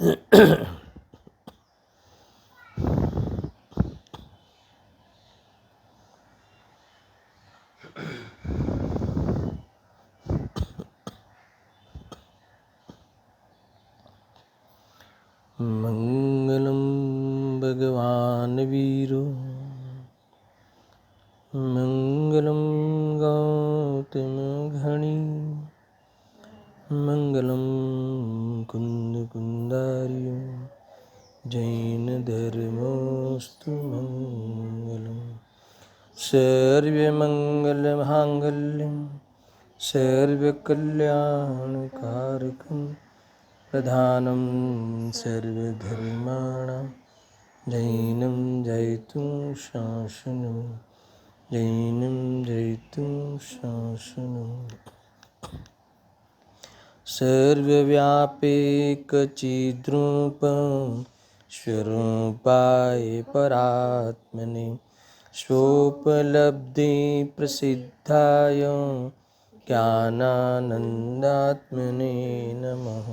मंगलम भगवान वीरो मंगलम गौतम घनी मंगलम कुंद कुंदारियो जैन धर्मोस्तु मंगलम सर्वमंगल मांगल्यम सर्वकल्याणकारकं प्रधानं सर्वधर्माणां जैनं जयतु शासनं जैनं जयतु शासनं सर्वव्यापैकचिद्रूपं स्वरूपाय परात्मने स्वोपलब्धि प्रसिद्धाय ज्ञानानन्दात्मने नमः।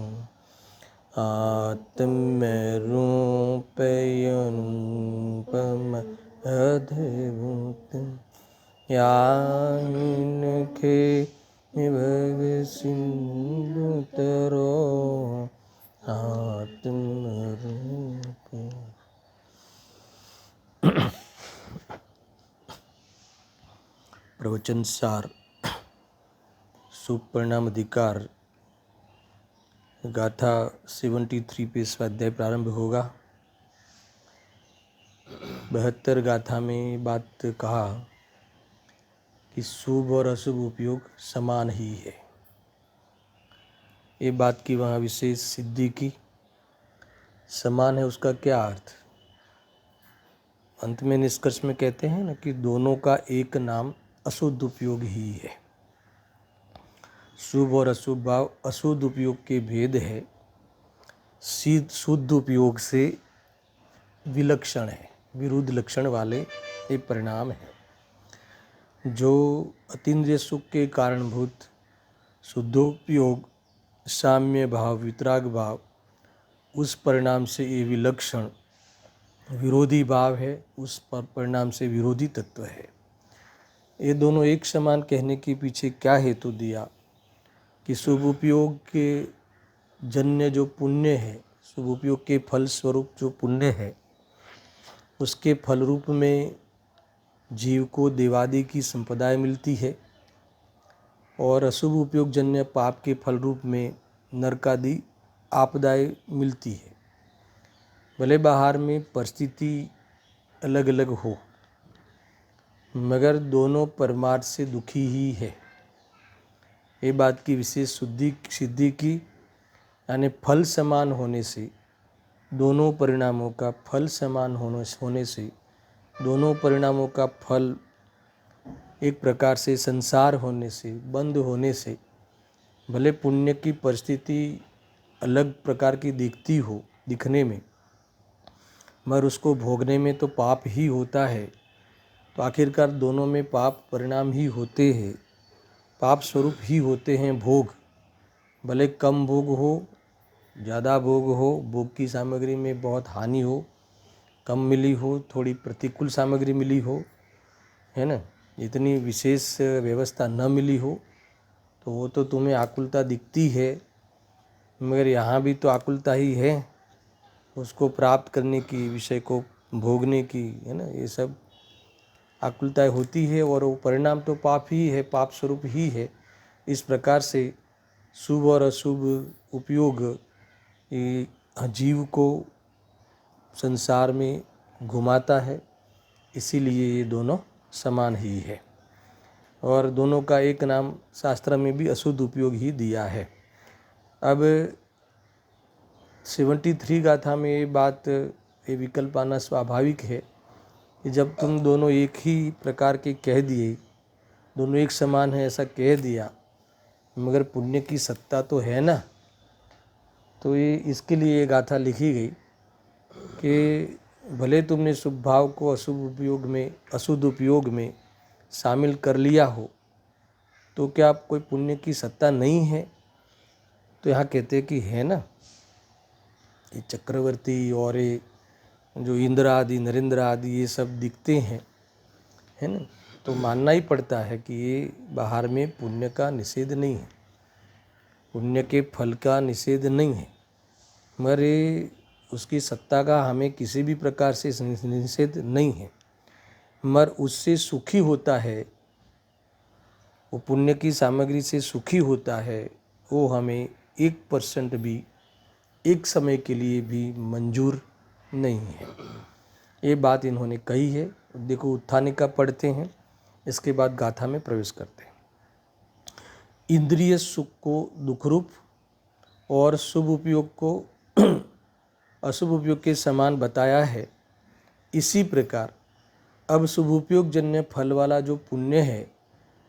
आत्मरूपयनुपमद्भुतं यानखे भगसिन्धुतरो आत्मरूप। प्रवचन सार सुपरिणाम अधिकार गाथा 73 पे स्वाध्याय प्रारंभ होगा। 72 गाथा में बात कहा कि शुभ और अशुभ उपयोग समान ही है। ये बात की वहाँ विशेष सिद्धि की। समान है उसका क्या अर्थ? अंत में निष्कर्ष में कहते हैं ना कि दोनों का एक नाम अशुद्ध उपयोग ही है। शुभ और अशुभ भाव अशुद्ध उपयोग के भेद है, शुद्ध उपयोग से विलक्षण है, विरुद्ध लक्षण वाले ये परिणाम है। जो अतीन्द्रिय सुख के कारणभूत शुद्धोपयोग साम्य भाव वितराग भाव, उस परिणाम से ये विलक्षण विरोधी भाव है, उस परिणाम से विरोधी तत्व है। ये दोनों एक समान कहने के पीछे क्या हेतु दिया कि शुभ उपयोग के जन्य जो पुण्य है, शुभ उपयोग के फल स्वरूप जो पुण्य है, उसके फल रूप में जीव को देवादि की संपदाएं मिलती है और अशुभ उपयोग जन्य पाप के फल रूप में नरकादि आपदाएं मिलती है। भले बाहर में परिस्थिति अलग अलग हो, मगर दोनों परमार्थ से दुखी ही है। ये बात की विशेष सिद्धि की, यानी फल समान होने से, दोनों परिणामों का फल समान होने से, दोनों परिणामों का फल एक प्रकार से संसार होने से, बंद होने से, भले पुण्य की परिस्थिति अलग प्रकार की दिखती हो दिखने में, मगर उसको भोगने में तो पाप ही होता है। तो आखिरकार दोनों में पाप परिणाम ही होते हैं, पाप स्वरूप ही होते हैं भोग। भले कम भोग हो, ज़्यादा भोग हो, भोग की सामग्री में बहुत हानि हो, कम मिली हो, थोड़ी प्रतिकूल सामग्री मिली हो, है ना, इतनी विशेष व्यवस्था न मिली हो, तो वो तो तुम्हें आकुलता दिखती है, मगर यहाँ भी तो आकुलता ही है, उसको प्राप्त करने की, विषय को भोगने की, है ना, ये सब आकुलताएं होती है और वो परिणाम तो पाप ही है, पाप स्वरूप ही है। इस प्रकार से शुभ और अशुभ उपयोग ये जीव को संसार में घुमाता है, इसीलिए ये दोनों समान ही है और दोनों का एक नाम शास्त्र में भी अशुद्ध उपयोग ही दिया है। अब 73 गाथा में ये बात, ये विकल्प आना स्वाभाविक है कि जब तुम दोनों एक ही प्रकार के कह दिए, दोनों एक समान है ऐसा कह दिया, मगर पुण्य की सत्ता तो है ना। तो ये इसके लिए ये गाथा लिखी गई कि भले तुमने शुभ भाव को अशुभ उपयोग में, अशुद्ध उपयोग में शामिल कर लिया हो, तो क्या कोई पुण्य की सत्ता नहीं है? तो यहाँ कहते कि है ना। ये चक्रवर्ती और ये जो इंद्र आदि नरेंद्र आदि ये सब दिखते हैं, है ना, तो मानना ही पड़ता है कि ये बाहर में पुण्य का निषेध नहीं है, पुण्य के फल का निषेध नहीं है, मगर ये उसकी सत्ता का हमें किसी भी प्रकार से निषेध नहीं है, मगर उससे सुखी होता है, वो पुण्य की सामग्री से सुखी होता है, वो हमें 1% भी एक समय के लिए भी मंजूर नहीं है। ये बात इन्होंने कही है। देखो उत्थानिका पढ़ते हैं, इसके बाद गाथा में प्रवेश करते हैं। इंद्रिय सुख को दुखरूप और शुभ उपयोग को अशुभ उपयोग के समान बताया है। इसी प्रकार अब शुभ उपयोग जन्य फल वाला जो पुण्य है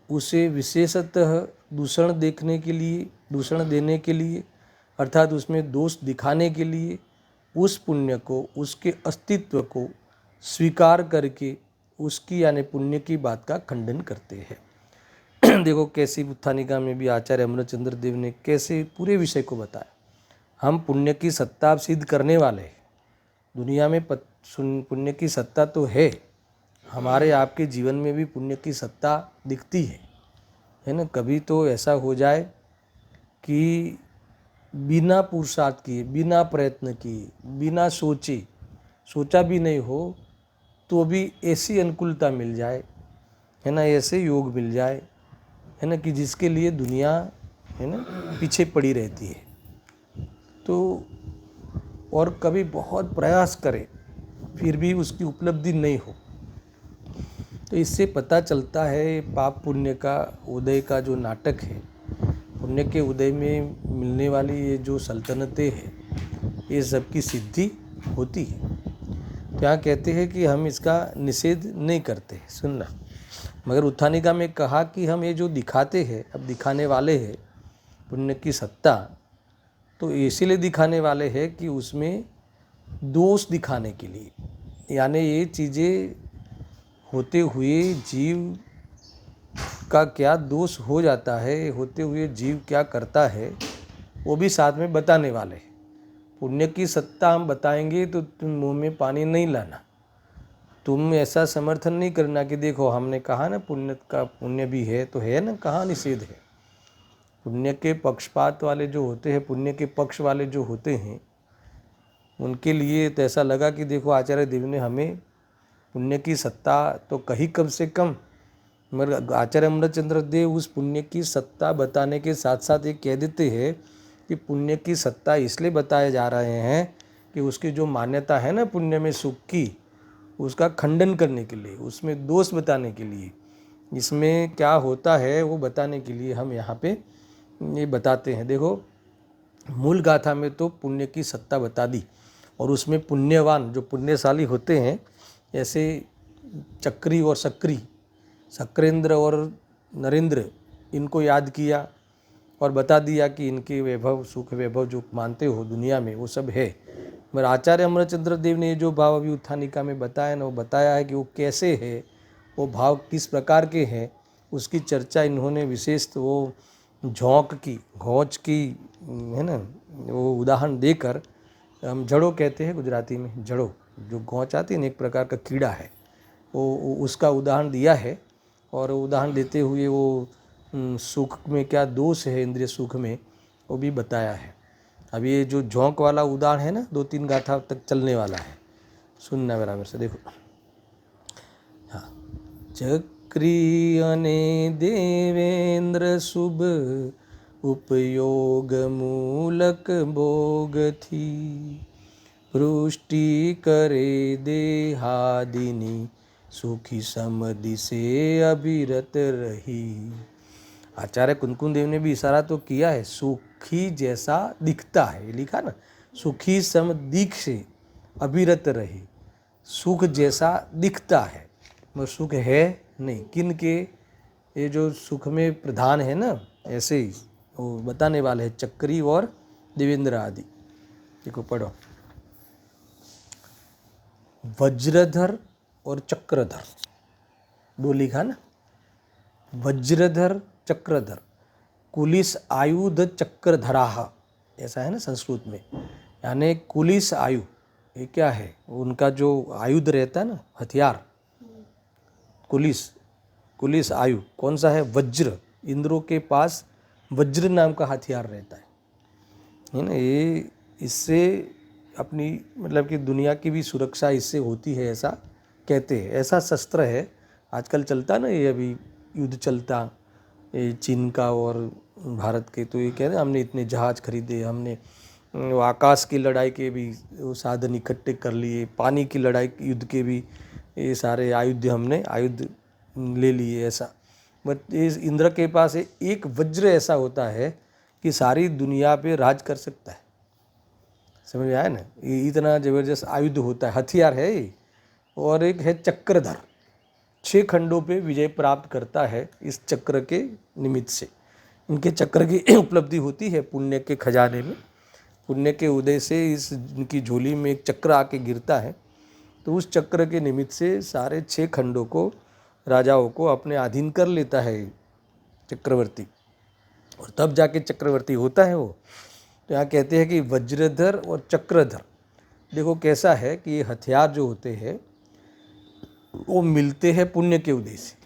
उसे विशेषतः दूषण देने के लिए अर्थात उसमें दोष दिखाने के लिए उस पुण्य को, उसके अस्तित्व को स्वीकार करके उसकी यानी पुण्य की बात का खंडन करते हैं। देखो कैसी उत्थानिका में भी आचार्य अमृतचंद्र देव ने कैसे पूरे विषय को बताया। हम पुण्य की सत्ता सिद्ध करने वाले हैं। दुनिया में पुण्य की सत्ता तो है, हमारे आपके जीवन में भी पुण्य की सत्ता दिखती है ना। कभी तो ऐसा हो जाए कि बिना पुरुषार्थ किए, बिना प्रयत्न किए, बिना सोचा भी नहीं हो तो भी ऐसी अनुकूलता मिल जाए, है ना, ऐसे योग मिल जाए, है ना, कि जिसके लिए दुनिया, है ना, पीछे पड़ी रहती है। तो और कभी बहुत प्रयास करे फिर भी उसकी उपलब्धि नहीं हो, तो इससे पता चलता है पाप पुण्य का उदय का जो नाटक है, पुण्य के उदय में मिलने वाली ये जो सल्तनतें हैं, ये सब की सिद्धि होती है। तो यहाँ कहते हैं कि हम इसका निषेध नहीं करते, सुनना। मगर उत्थानिका में कहा कि हम ये जो दिखाते हैं, अब दिखाने वाले हैं पुण्य की सत्ता, तो इसीलिए दिखाने वाले हैं कि उसमें दोष दिखाने के लिए, यानी ये चीज़ें होते हुए जीव का क्या दोष हो जाता है, होते हुए जीव क्या करता है, वो भी साथ में बताने वाले हैं। पुण्य की सत्ता हम बताएंगे तो तुम मुंह में पानी नहीं लाना, तुम ऐसा समर्थन नहीं करना कि देखो हमने कहा ना पुण्य भी है तो है ना, कहाँ निषेध है। पुण्य के पक्षपात वाले जो होते हैं, पुण्य के पक्ष वाले जो होते हैं, उनके लिए तो ऐसा लगा कि देखो आचार्य देव ने हमें पुण्य की सत्ता तो कही कम से कम, मगर आचार्य अमृतचंद्र देव उस पुण्य की सत्ता बताने के साथ साथ ये कह देते हैं कि पुण्य की सत्ता इसलिए बताए जा रहे हैं कि उसकी जो मान्यता है ना पुण्य में सुख की, उसका खंडन करने के लिए, उसमें दोष बताने के लिए, इसमें क्या होता है वो बताने के लिए हम यहाँ पे ये बताते हैं। देखो मूल गाथा में तो पुण्य की सत्ता बता दी, और उसमें पुण्यवान जो पुण्यशाली होते हैं, ऐसे चक्री और शक्रेंद्र और नरेंद्र, इनको याद किया और बता दिया कि इनके वैभव, सुख वैभव जो मानते हो दुनिया में वो सब है। मगर आचार्य अमृतचंद्र देव ने जो भाव अभी उत्थानिका में बताया ना, वो बताया है कि वो कैसे है, वो भाव किस प्रकार के हैं, उसकी चर्चा इन्होंने विशेष वो घोंच की, है ना, वो उदाहरण देकर, हम जड़ो कहते हैं गुजराती में, जड़ो जो घोंच आती है ना, एक प्रकार का कीड़ा है, वो उसका उदाहरण दिया है। और उदाहरण देते हुए वो सुख में क्या दोष है, इंद्रिय सुख में, वो भी बताया है। अब ये जो झोंक वाला उदाहरण है ना, 2-3 गाथा तक चलने वाला है, सुनना बराबर से। देखो हाँ, चक्री अने देवेंद्र शुभ उपयोग मूलक भोग थी, पुष्टि करे देहादिनी, सुखी समधि से अभिरत रही। आचार्य कुंकुम देव ने भी इशारा तो किया है, सुखी जैसा दिखता है, लिखा ना, सुखी समदीख से अभिरत रही, सुख जैसा दिखता है मगर सुख है नहीं। किन के, ये जो सुख में प्रधान है ना, ऐसे ही वो बताने वाले हैं, चक्री और देवेंद्र आदि। देखो पढ़ो, वज्रधर और चक्रधर दो लिखा ना, वज्रधर चक्रधर, कुलिस आयुध चक्रधराह, ऐसा है ना संस्कृत में। यानी कुलिस आयु, ये क्या है? उनका जो आयुध रहता है ना, हथियार, कुलिस आयु कौन सा है? वज्र। इंद्रों के पास वज्र नाम का हथियार रहता है ना। ये इससे अपनी मतलब कि दुनिया की भी सुरक्षा इससे होती है, ऐसा कहते हैं। ऐसा शस्त्र है, आजकल चलता ना, ये अभी युद्ध चलता ये चीन का और भारत के, तो ये कह रहे हैं हमने इतने जहाज़ खरीदे, हमने वो आकाश की लड़ाई के भी वो साधन इकट्ठे कर लिए, पानी की लड़ाई युद्ध के भी ये सारे आयुध ले लिए, ऐसा। बट इस इंद्र के पास एक वज्र ऐसा होता है कि सारी दुनिया पे राज कर सकता है। समझ में आया ना? ये इतना ज़बरदस्त आयुध होता है, हथियार है ये। और एक है चक्रधर, 6 खंडों पे विजय प्राप्त करता है इस चक्र के निमित्त से। इनके चक्र की उपलब्धि होती है पुण्य के खजाने में। पुण्य के उदय से इस इनकी झोली में एक चक्र आके गिरता है, तो उस चक्र के निमित्त से सारे 6 खंडों को, राजाओं को अपने अधीन कर लेता है चक्रवर्ती, और तब जाके चक्रवर्ती होता है वो। तो यहाँ कहते हैं कि वज्रधर और चक्रधर, देखो कैसा है कि ये हथियार जो होते हैं वो मिलते हैं पुण्य के उदय से,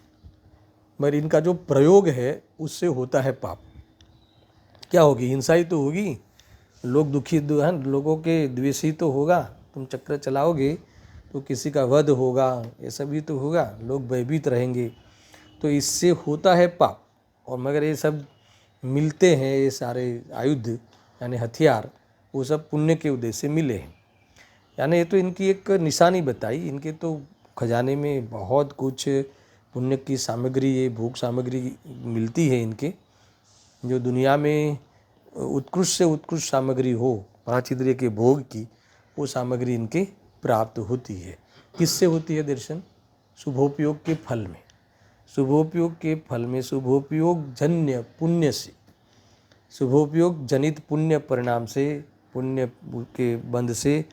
मगर इनका जो प्रयोग है उससे होता है पाप। क्या होगी? हिंसा ही तो होगी, लोग दुखी हैं, लोगों के द्वेषी तो होगा। तुम चक्र चलाओगे तो किसी का वध होगा, ये सब भी तो होगा, लोग भयभीत रहेंगे, तो इससे होता है पाप। और मगर ये सब मिलते हैं, ये सारे आयुध यानी हथियार, वो सब पुण्य के उदय से मिले हैं। यानी ये तो इनकी एक निशानी बताई, इनके तो खजाने में बहुत कुछ पुण्य की सामग्री, ये भोग सामग्री मिलती है इनके, जो दुनिया में उत्कृष्ट से उत्कृष्ट सामग्री हो 5 इंद्रिय के भोग की, वो सामग्री इनके प्राप्त होती है। किससे होती है दर्शन? शुभोपयोग के फल में, शुभोपयोग के फल में, शुभोपयोग जन्य पुण्य से, शुभोपयोग जनित पुण्य परिणाम से, पुण्य के बंध से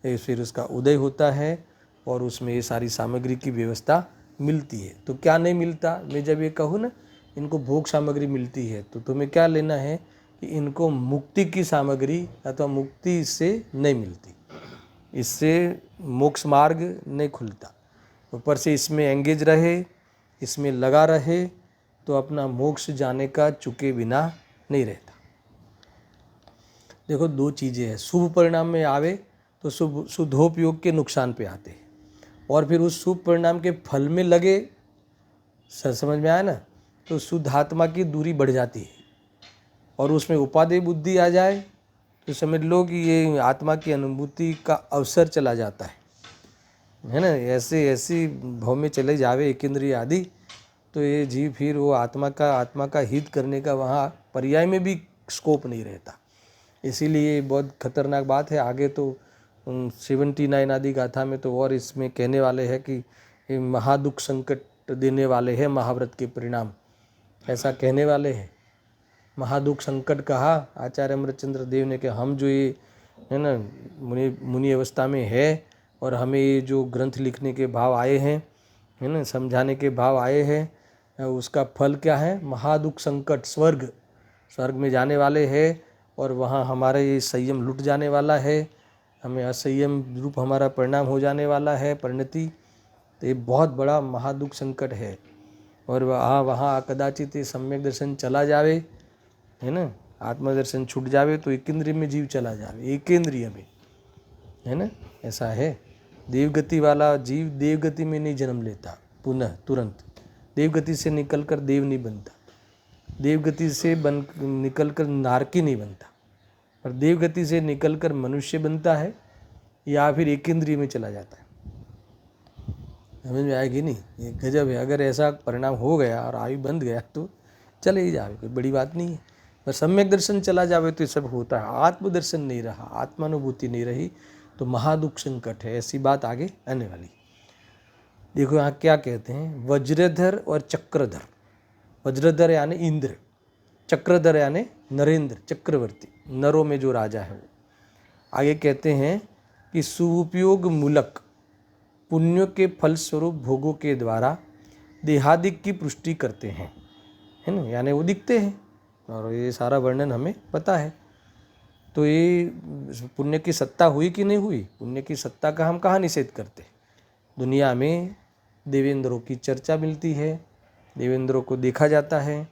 फिर उसका उदय होता है, और उसमें ये सारी सामग्री की व्यवस्था मिलती है। तो क्या नहीं मिलता? मैं जब ये कहूँ ना इनको भोग सामग्री मिलती है, तो तुम्हें क्या लेना है कि इनको मुक्ति की सामग्री अथवा मुक्ति इससे नहीं मिलती, इससे मोक्ष मार्ग नहीं खुलता। ऊपर से इसमें एंगेज रहे, इसमें लगा रहे, तो अपना मोक्ष जाने का चुके बिना नहीं रहता। देखो 2 चीज़ें हैं, शुभ परिणाम में आवे तो शुद्धोपयोग के नुकसान पे आते हैं, और फिर उस शुभ परिणाम के फल में लगे, समझ में आया ना, तो शुद्ध आत्मा की दूरी बढ़ जाती है, और उसमें उपादेय बुद्धि आ जाए तो समझ लो कि ये आत्मा की अनुभूति का अवसर चला जाता है ना। ऐसे ऐसी भाव में चले जावे एकेंद्रिय आदि, तो ये जीव फिर वो आत्मा का हित करने का वहाँ पर्याय में भी स्कोप नहीं रहता। इसीलिए बहुत खतरनाक बात है। आगे तो 79 आदि गाथा में तो और इसमें कहने वाले हैं कि महादुख संकट देने वाले हैं महाव्रत के परिणाम, ऐसा कहने वाले हैं। महादुख संकट कहा आचार्य अमृतचंद्र देव ने कि हम जो ये है ना मुनि अवस्था में है, और हमें ये जो ग्रंथ लिखने के भाव आए हैं, है ना, समझाने के भाव आए हैं, उसका फल क्या है? महादुख संकट, स्वर्ग में जाने वाले हैं, और वहाँ हमारा ये संयम लुट जाने वाला है, हमें असंयम रूप हमारा परिणाम हो जाने वाला है, परिणति। तो ये बहुत बड़ा महादुख संकट है। और वहाँ कदाचित ये सम्यक दर्शन चला जावे, है ना, आत्मदर्शन छूट जावे, तो एकेंद्रिय में जीव चला जावे, एकेंद्रिय में, है ना, ऐसा है। देवगति वाला जीव देवगति में नहीं जन्म लेता पुनः तुरंत, देवगति से निकलकर देव नहीं बनता, देवगति से निकलकर नारकी नहीं बनता, और देवगति से निकलकर मनुष्य बनता है, या फिर एकेंद्रिय में चला जाता है। समझ में आएगी नहीं? ये गजब है। अगर ऐसा परिणाम हो गया और आयु बंध गया तो चले ही जावे, कोई बड़ी बात नहीं है। पर सम्यक दर्शन चला जावे तो ये सब होता है। आत्मदर्शन नहीं रहा, आत्मानुभूति नहीं रही, तो महादुख संकट है। ऐसी बात आगे आने वाली। देखो यहाँ क्या कहते हैं, वज्रधर और चक्रधर। वज्रधर यानी इंद्र, चक्रधर यानी नरेंद्र, चक्रवर्ती, नरों में जो राजा है वो। आगे कहते हैं कि सुउपयोग मूलक पुण्यों के फलस्वरूप भोगों के द्वारा देहादिक की पुष्टि करते हैं, है ना, यानी वो दिखते हैं, और ये सारा वर्णन हमें पता है। तो ये पुण्य की सत्ता हुई कि नहीं हुई? पुण्य की सत्ता का हम कहाँ निषेध करते? दुनिया में देवेंद्रों की चर्चा मिलती है, देवेंद्रों को देखा जाता है,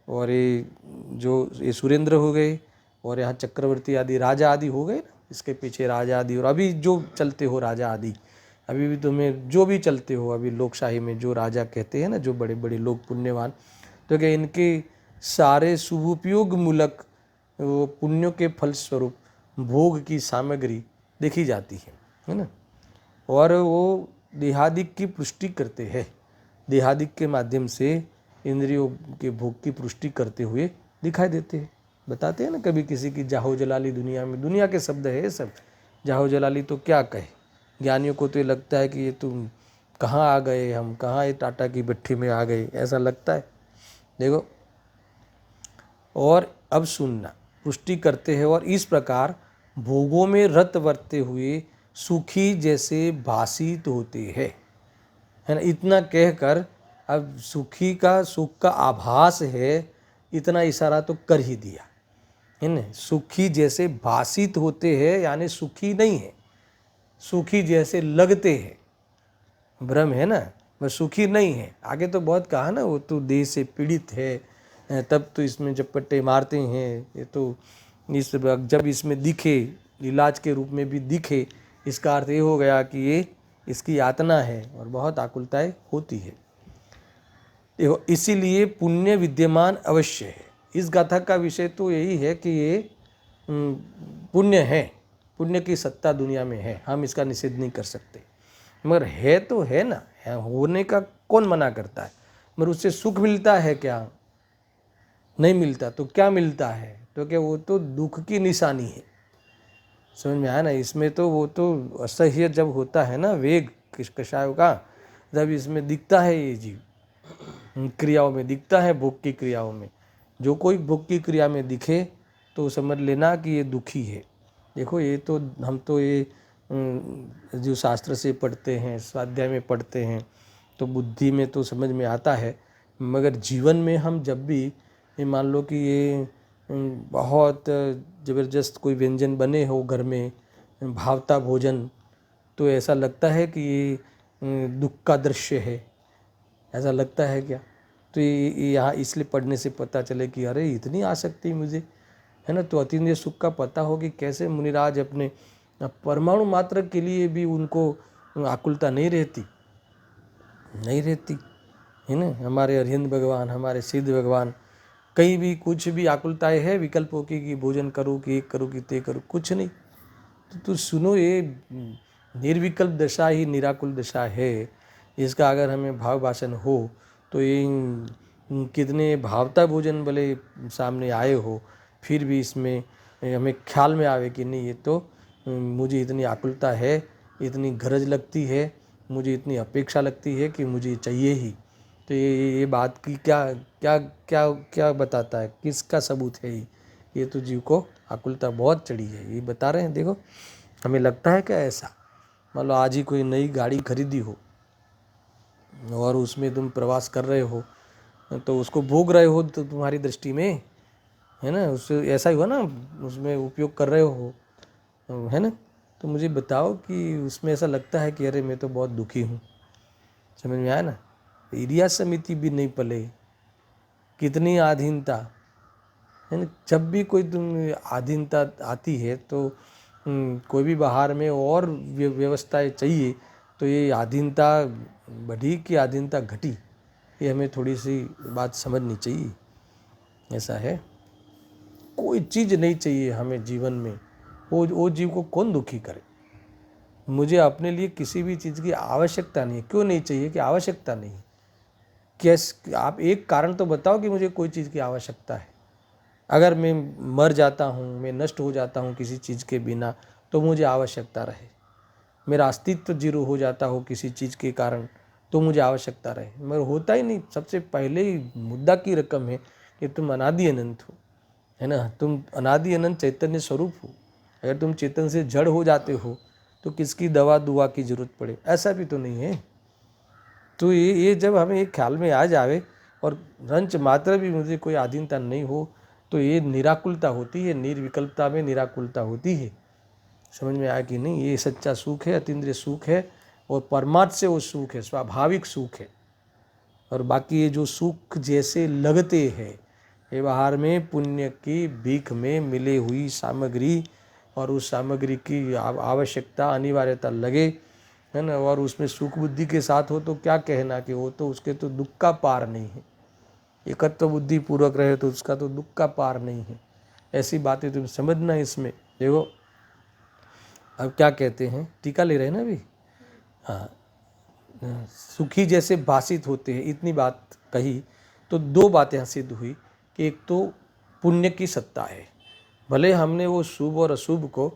और ये सुरेंद्र हो गए, और यहाँ चक्रवर्ती आदि राजा आदि हो गए ना, इसके पीछे राजा आदि, और अभी जो चलते हो राजा आदि, अभी भी तुम्हें जो भी चलते हो अभी लोकशाही में जो राजा कहते हैं ना, जो बड़े बड़े लोग पुण्यवान, तो क्या इनके सारे शुभोपयोग मूलक वो पुण्यों के फलस्वरूप भोग की सामग्री देखी जाती है ना, और वो देहादिक की पुष्टि करते हैं, देहादिक के माध्यम से इंद्रियों के भोग की पुष्टि करते हुए दिखाई देते हैं। बताते हैं ना कभी किसी की जाहो जलाली, दुनिया में दुनिया के शब्द है ये सब, जाहो जलाली तो क्या कहे, ज्ञानियों को तो ये लगता है कि ये तुम कहाँ आ गए, हम कहाँ ये टाटा की भट्ठी में आ गए, ऐसा लगता है। देखो, और अब सुनना, पुष्टि करते हैं और इस प्रकार भोगों में रत वर्ते हुए सुखी जैसे भासित होते हैं, है ना। इतना कहकर अब सुखी का, सुख का आभास है, इतना इशारा तो कर ही दिया है ना। सुखी जैसे भासित होते हैं यानी सुखी नहीं है, सुखी जैसे लगते हैं, भ्रम है ना, वह सुखी नहीं है। आगे तो बहुत कहा ना, वो तो देह से पीड़ित है, तब तो इसमें जब पट्टे मारते हैं, ये तो इस जब इसमें दिखे, इलाज के रूप में भी दिखे, इसका अर्थ ये हो गया कि ये इसकी यातना है और बहुत आकुलताएं होती है। देखो, इसीलिए पुण्य विद्यमान अवश्य है। इस गाथा का विषय तो यही है कि ये पुण्य है, पुण्य की सत्ता दुनिया में है, हम इसका निषेध नहीं कर सकते, मगर है तो है ना, है होने का कौन मना करता है। मगर उससे सुख मिलता है क्या? नहीं मिलता। तो क्या मिलता है? तो क्या वो तो दुख की निशानी है। समझ में आया ना। इसमें तो वो तो असह्य जब होता है ना वेग कषायों का, जब इसमें दिखता है ये जीव, क्रियाओं में दिखता है, भोग की क्रियाओं में। जो कोई भोग की क्रिया में दिखे तो समझ लेना कि ये दुखी है। देखो, ये तो हम तो ये जो शास्त्र से पढ़ते हैं, स्वाध्याय में पढ़ते हैं, तो बुद्धि में तो समझ में आता है, मगर जीवन में हम जब भी ये मान लो कि ये बहुत ज़बरदस्त कोई व्यंजन बने हो घर में, भावता भोजन, तो ऐसा लगता है कि ये दुख का दृश्य है, ऐसा लगता है क्या? तो ये यहाँ इसलिए पढ़ने से पता चले कि अरे इतनी आसक्ति मुझे, है ना। तो अतीन्द्रिय सुख का पता हो कि कैसे मुनिराज अपने परमाणु मात्र के लिए भी उनको आकुलता नहीं रहती है ना। हमारे अरविंद भगवान, हमारे सिद्ध भगवान, कहीं भी कुछ भी आकुलताएं है विकल्पों की कि भोजन करूँ कि एक करूँ कि ते करूँ, कुछ नहीं। तो सुनो, ये निर्विकल्प दशा ही निराकुल दशा है। इसका अगर हमें भाव भाषण हो तो ये कितने भावता भोजन भले सामने आए हो, फिर भी इसमें हमें ख्याल में आवे कि नहीं, ये तो मुझे इतनी आकुलता है, इतनी गरज लगती है, मुझे इतनी अपेक्षा लगती है कि मुझे चाहिए ही। तो ये बात की क्या क्या क्या क्या बताता है, किसका सबूत है ये तो जीव को आकुलता बहुत चढ़ी है, ये बता रहे हैं। देखो, हमें लगता है क्या ऐसा, मान लो आज ही कोई नई गाड़ी खरीदी हो और उसमें तुम प्रवास कर रहे हो, तो उसको भोग रहे हो, तो तुम्हारी दृष्टि में, है ना, उससे ऐसा ही हुआ ना, उसमें उपयोग कर रहे हो, है ना। तो मुझे बताओ कि उसमें ऐसा लगता है कि अरे मैं तो बहुत दुखी हूँ। समझ में आया ना। इरिया समिति भी नहीं पले, कितनी आधीनता, है ना। जब भी कोई तुम आधीनता आती है तो कोई भी बाहर में और व्यवस्थाएं चाहिए, तो ये आधीनता बढ़ी कि आधीनता घटी, ये हमें थोड़ी सी बात समझनी चाहिए। ऐसा है, कोई चीज़ नहीं चाहिए हमें जीवन में, वो जीव को कौन दुखी करे। मुझे अपने लिए किसी भी चीज़ की आवश्यकता नहीं है। क्यों नहीं चाहिए कि आवश्यकता नहीं? कैसे? आप एक कारण तो बताओ कि मुझे कोई चीज़ की आवश्यकता है। अगर मैं मर जाता हूँ, मैं नष्ट हो जाता हूँ किसी चीज़ के बिना, तो मुझे आवश्यकता रहे। मेरा अस्तित्व जीरो हो जाता हो किसी चीज़ के कारण, तो मुझे आवश्यकता रहे, मगर होता ही नहीं। सबसे पहले ही मुद्दा की रकम है कि तुम अनादि अनंत हो, है ना। तुम अनादि अनंत चैतन्य स्वरूप हो। अगर तुम चेतन से जड़ हो जाते हो तो किसकी दवा दुआ की जरूरत पड़े, ऐसा भी तो नहीं है। तो ये जब हमें एक ख्याल में आ जावे और रंच मात्र भी मुझे कोई आधीनता नहीं हो, तो ये निराकुलता होती है, निर्विकल्पता में निराकुलता होती है। समझ में आया कि नहीं? ये सच्चा सुख है, अतीन्द्रिय सुख है, और परमार्थ से वो सुख है, स्वाभाविक सुख है। और बाकी ये जो सुख जैसे लगते हैं, ये बाहर में पुण्य की भीख में मिले हुई सामग्री, और उस सामग्री की आवश्यकता अनिवार्यता लगे, है ना, और उसमें सुख बुद्धि के साथ हो तो क्या कहना कि वो तो उसके तो दुख का पार नहीं है। एकत्व बुद्धि पूर्वक रहे तो उसका तो दुख का पार नहीं है। ऐसी बातें तुम समझना। इसमें देखो अब क्या कहते हैं, टीका ले रहे हैं ना अभी। हाँ, सुखी जैसे भाषित होते हैं, इतनी बात कही तो दो बातें सिद्ध हुई कि एक तो पुण्य की सत्ता है, भले हमने वो शुभ और अशुभ को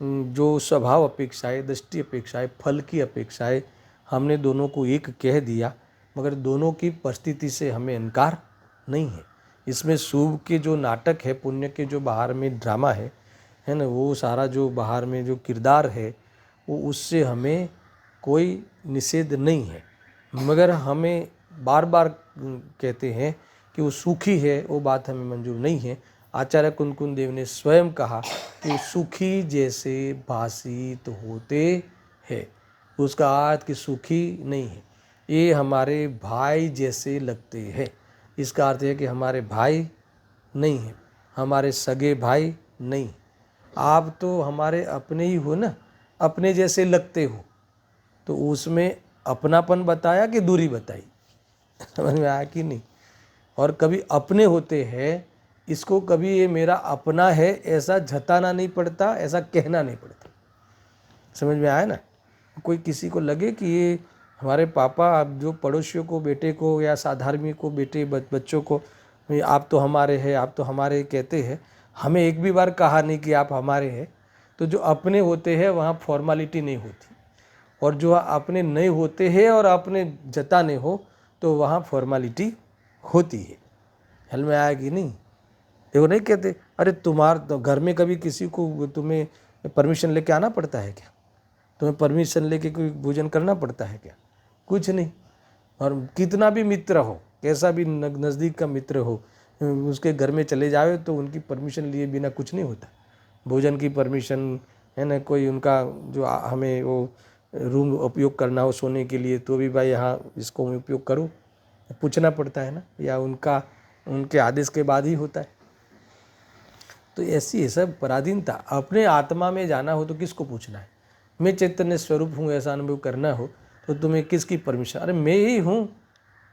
जो स्वभाव अपेक्षाएं, दृष्टि अपेक्षाएं, फल की अपेक्षाएं, हमने दोनों को एक कह दिया, मगर दोनों की परिस्थिति से हमें इनकार नहीं है। इसमें शुभ के जो नाटक है, पुण्य के जो बाहर में ड्रामा है ना, वो सारा जो बाहर में जो किरदार है, वो उससे हमें कोई निषेध नहीं है, मगर हमें बार बार कहते हैं कि वो सुखी है, वो बात हमें मंजूर नहीं है। आचार्य कुंकुन देव ने स्वयं कहा कि सुखी जैसे भाषित होते हैं, उसका अर्थ कि सुखी नहीं है, ये हमारे भाई जैसे लगते हैं। इसका अर्थ है कि हमारे भाई नहीं है, हमारे सगे भाई नहीं। आप तो हमारे अपने ही हो ना, अपने जैसे लगते हो, तो उसमें अपनापन बताया कि दूरी बताई? समझ में आया कि नहीं? और कभी अपने होते हैं, इसको कभी ये मेरा अपना है ऐसा जताना नहीं पड़ता, ऐसा कहना नहीं पड़ता। समझ में आया ना? कोई किसी को लगे कि ये हमारे पापा, अब जो पड़ोसियों को, बेटे को या साधार्मी को, बेटे बच्चों को आप तो हमारे हैं, आप तो हमारे कहते हैं, हमें एक भी बार कहा नहीं कि आप हमारे हैं। तो जो अपने होते हैं वहाँ फॉर्मालिटी नहीं होती, और जो अपने नहीं होते हैं और अपने जताने हो तो वहाँ फॉर्मालिटी होती है। हल में आया कि नहीं? देखो नहीं कहते अरे तुम्हारे तो घर में कभी किसी को तुम्हें परमिशन लेके आना पड़ता है क्या? तुम्हें परमिशन लेके कोई भोजन करना पड़ता है क्या? कुछ नहीं। और कितना भी मित्र हो, कैसा भी नज़दीक का मित्र हो, उसके घर में चले जाओ तो उनकी परमिशन लिए बिना कुछ नहीं होता। भोजन की परमिशन है ना, कोई उनका जो हमें वो रूम उपयोग करना हो सोने के लिए, तो भी भाई यहाँ इसको मैं उपयोग करूँ, पूछना पड़ता है ना, या उनके आदेश के बाद ही होता है। तो ऐसी है सब पराधीनता। अपने आत्मा में जाना हो तो किसको पूछना है? मैं चैतन्य स्वरूप हूँ ऐसा अनुभव करना हो तो तुम्हें किसकी परमिशन? अरे मैं ही हूँ,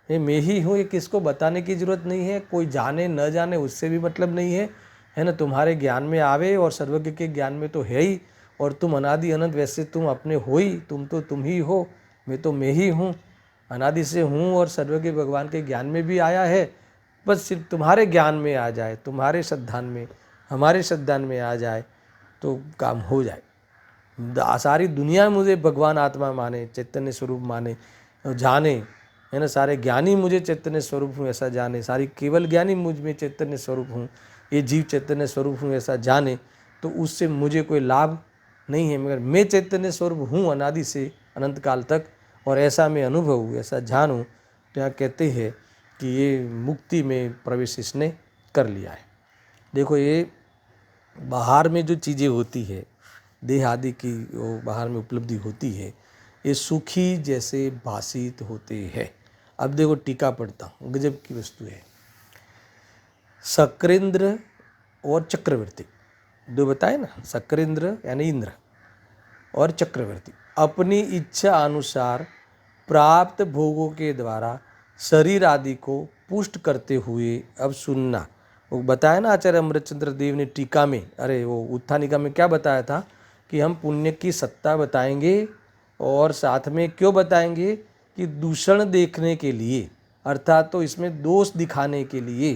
मैं ही हूँ, ये किसको बताने की ज़रूरत नहीं है। कोई जाने न जाने उससे भी मतलब नहीं है ना। तुम्हारे ज्ञान में आवे और सर्वज्ञ के ज्ञान में तो है ही, और तुम अनादि अनंत, वैसे तुम अपने हो ही, तुम तो तुम ही हो, मैं तो मैं ही हूँ, अनादि से हूँ, और सर्वज्ञ भगवान के ज्ञान में भी आया है। बस सिर्फ तुम्हारे ज्ञान में आ जाए, तुम्हारे श्रद्धान में, हमारे श्रद्धान में आ जाए तो काम हो जाए। सारी दुनिया मुझे भगवान आत्मा माने, चैतन्य स्वरूप माने, जाने, है ना, सारे ज्ञानी मुझे चैतन्य स्वरूप हूँ ऐसा जाने, सारी केवल ज्ञानी मुझ में चैतन्य स्वरूप हूँ, ये जीव चैतन्य स्वरूप हूँ ऐसा जाने, तो उससे मुझे कोई लाभ नहीं है। मगर मैं चैतन्य स्वरूप हूँ अनादि से अनंत काल तक, और ऐसा मैं अनुभव हूँ, ऐसा जानूँ, तो यहाँ कहते हैं कि ये मुक्ति में प्रवेश इसने कर लिया है। देखो ये बाहर में जो चीज़ें होती है, देह आदि की वो बाहर में उपलब्धि होती है, ये सुखी जैसे भाषित होते हैं। अब देखो टीका पढ़ता हूँ, गजब की वस्तु है। शक्रेंद्र और चक्रवर्ती, दो बताए ना, शक्रेंद्र यानी इंद्र और चक्रवर्ती, अपनी इच्छा अनुसार प्राप्त भोगों के द्वारा शरीर आदि को पुष्ट करते हुए, अब सुनना, वो बताया ना आचार्य अमृतचंद्र देव ने टीका में, अरे वो उत्थानिका में क्या बताया था कि हम पुण्य की सत्ता बताएंगे, और साथ में क्यों बताएंगे कि दूषण देखने के लिए, अर्थात तो इसमें दोष दिखाने के लिए,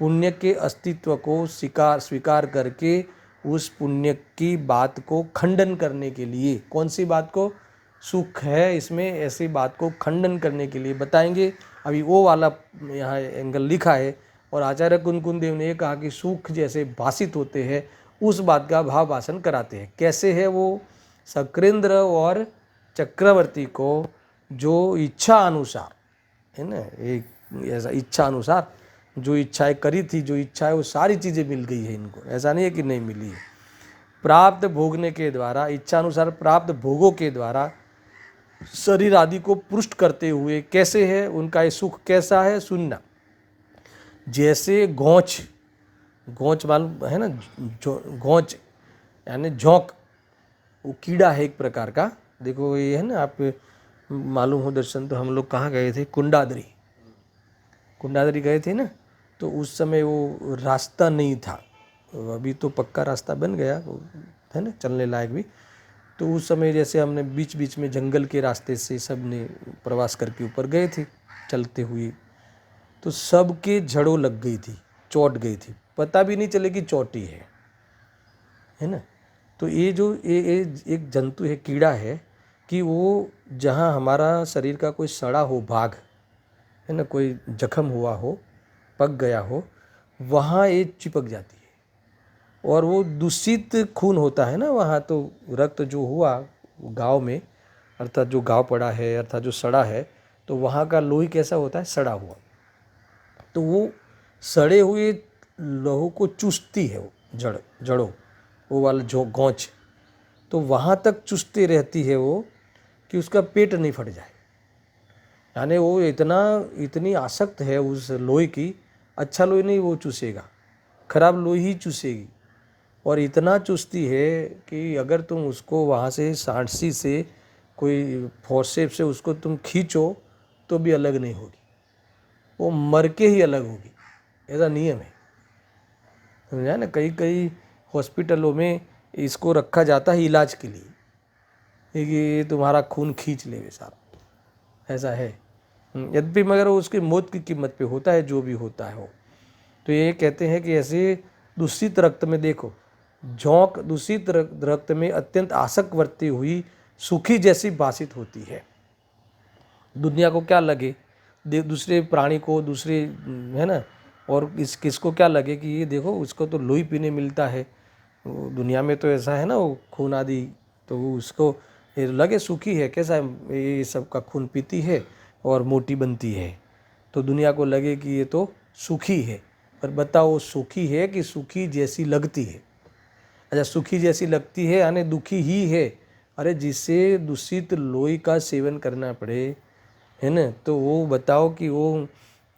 पुण्य के अस्तित्व को स्वीकार करके उस पुण्य की बात को खंडन करने के लिए, कौन सी बात को? सुख है इसमें, ऐसी बात को खंडन करने के लिए बताएंगे। अभी वो वाला यहाँ एंगल लिखा है, और आचार्य कुंकुन देव ने ये कहा कि सुख जैसे भाषित होते हैं, उस बात का भाव भाषण कराते हैं। कैसे है वो? शक्रेंद्र और चक्रवर्ती को जो इच्छा अनुसार, है ना, एक ऐसा इच्छा अनुसार जो इच्छाएं करी थी, जो इच्छाएं, वो सारी चीज़ें मिल गई है इनको, ऐसा नहीं है कि नहीं मिली है। प्राप्त भोगने के द्वारा, इच्छानुसार प्राप्त भोगों के द्वारा शरीर आदि को पुष्ट करते हुए कैसे है उनका ये सुख, कैसा है सुनना। जैसे गोंच, गोंच मालूम है ना, गोंच यानी झोंक, वो कीड़ा है एक प्रकार का। देखो ये है ना, आप मालूम हो दर्शन, तो हम लोग कहाँ गए थे, कुंडादरी, कुंडादरी गए थे ना, तो उस समय वो रास्ता नहीं था, अभी तो पक्का रास्ता बन गया है ना, चलने लायक भी। तो उस समय जैसे हमने बीच बीच में जंगल के रास्ते से सब ने प्रवास करके ऊपर गए थे चलते हुए, तो सबके जड़ों लग गई थी, चोट गई थी, पता भी नहीं चले कि चोटी है ना। तो ये जो ये एक जंतु है, कीड़ा है, कि वो जहाँ हमारा शरीर का कोई सड़ा हो भाग है ना, कोई जख्म हुआ हो, पक गया हो, वहाँ ये चिपक जाती है। और वो दूषित खून होता है ना वहाँ, तो रक्त जो हुआ घाव में, अर्थात जो घाव पड़ा है, अर्थात जो सड़ा है, तो वहाँ का लोही कैसा होता है, सड़ा हुआ। तो वो सड़े हुए लहू को चूसती है, वो जड़ों, वो वाला जो गोंच, तो वहाँ तक चूसती रहती है वो कि उसका पेट नहीं फट जाए। यानी वो इतनी आसक्त है उस लोही की, अच्छा लोही नहीं वो चूसेगा, खराब लोही ही चूसेगी। और इतना चूसती है कि अगर तुम उसको वहाँ से सांडसी से, कोई फोर्सेप से उसको तुम खींचो तो भी अलग नहीं होगी, वो मर के ही अलग होगी, ऐसा नियम है, समझा ना। कई कई हॉस्पिटलों में इसको रखा जाता है इलाज के लिए, कि ये तुम्हारा खून खींच लेवे सारा, ऐसा है। यद्यपि मगर उसकी मौत की कीमत पे होता है, जो भी होता है वो। तो ये कहते हैं कि ऐसे दूषित रक्त में, देखो झोंक दूषित रक्त में अत्यंत आसक्त वर्ती हुई सुखी जैसी भाषित होती है। दुनिया को क्या लगे, दूसरे प्राणी को, दूसरे है ना, और किसको क्या लगे कि ये देखो उसको तो लोही पीने मिलता है, दुनिया में तो ऐसा है ना, वो खून आदि, तो वो उसको ये लगे सुखी है, कैसा ये सब का खून पीती है और मोटी बनती है, तो दुनिया को लगे कि ये तो सुखी है। पर बताओ वो सुखी है कि सुखी जैसी लगती है? अच्छा, सुखी जैसी लगती है यानी दुखी ही है। अरे जिससे दूषित लोही का सेवन करना पड़े, है ना, तो वो बताओ कि वो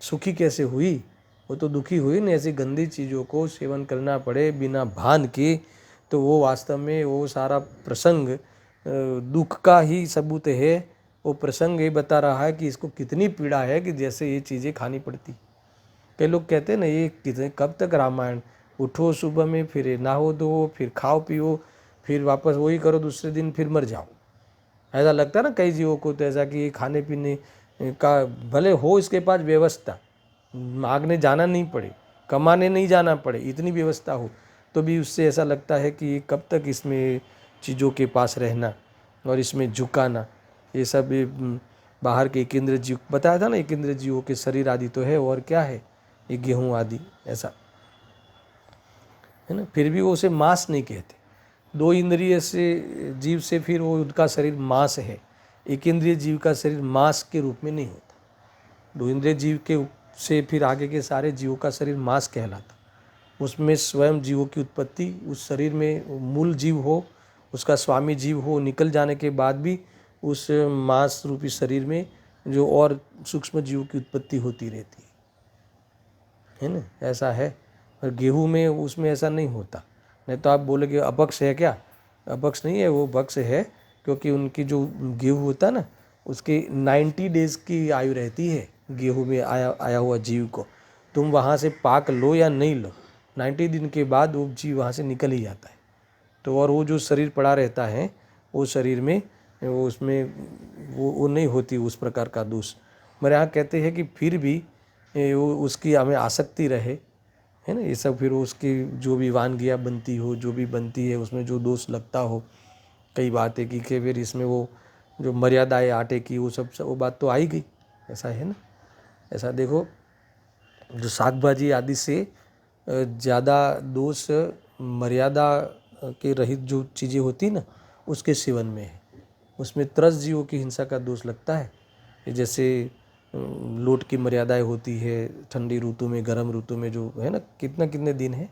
सुखी कैसे हुई, वो तो दुखी हुई ना। ऐसी गंदी चीज़ों को सेवन करना पड़े बिना भान के, तो वो वास्तव में वो सारा प्रसंग दुख का ही सबूत है। वो प्रसंग ये बता रहा है कि इसको कितनी पीड़ा है कि जैसे ये चीज़ें खानी पड़ती। कई लोग कहते हैं ना, ये कितने कब तक रामायण, उठो सुबह में, फिर नहाओ धो, फिर खाओ पियो, फिर वापस वही करो, दूसरे दिन फिर मर जाओ। ऐसा लगता है ना कई जीवों को, तो ऐसा कि खाने पीने का भले हो इसके पास व्यवस्था, मांगने जाना नहीं पड़े, कमाने नहीं जाना पड़े, इतनी व्यवस्था हो, तो भी उससे ऐसा लगता है कि कब तक इसमें चीज़ों के पास रहना और इसमें झुकाना। ये सब बाहर के एक इंद्रिय जीव, बताया था ना, एक इंद्रिय जीवों के शरीर आदि तो है, और क्या है, ये गेहूँ आदि, ऐसा है ना। फिर भी वो उसे मांस नहीं कहते। दो इंद्रिय से जीव से फिर वो उनका शरीर मांस है, एक इंद्रिय जीव का शरीर मांस के रूप में नहीं होता। दो इंद्रिय जीव के से फिर आगे के सारे जीवों का शरीर मांस कहलाता। उसमें स्वयं जीवों की उत्पत्ति, उस शरीर में मूल जीव हो, उसका स्वामी जीव हो, निकल जाने के बाद भी उस मांस रूपी शरीर में जो और सूक्ष्म जीवों की उत्पत्ति होती रहती है ना, ऐसा है। और गेहूँ में उसमें ऐसा नहीं होता। नहीं तो आप बोलोगे अपक्ष है क्या, अपक्ष नहीं है, वो भक्ष है, क्योंकि उनकी जो गेहूँ होता है ना, उसकी 90 डेज़ की आयु रहती है गेहूँ में आया हुआ जीव को। तुम वहाँ से पाक लो या नहीं लो, 90 दिन के बाद वो जीव वहाँ से निकल ही जाता है। तो और वो जो शरीर पड़ा रहता है, वो शरीर में वो उसमें वो नहीं होती उस प्रकार का दोष। मेरे यहाँ कहते हैं कि फिर भी वो उसकी हमें आसक्ति रहे, है ना, ये सब फिर उसकी जो भी वानगियाँ बनती हो, जो भी बनती है, उसमें जो दोष लगता हो, कई बातें की कि फिर इसमें वो जो मर्यादाएं आटे की, वो सब वो बात तो आई गई, ऐसा है ना। ऐसा देखो, जो साग भाजी आदि से ज़्यादा दोष मर्यादा के रहित जो चीज़ें होती ना, उसके सेवन में है। उसमें त्रस जीवों की हिंसा का दोष लगता है। जैसे लोट की मर्यादाएं होती है, ठंडी ऋतु में, गर्म ऋतु में जो है ना, कितने दिन है?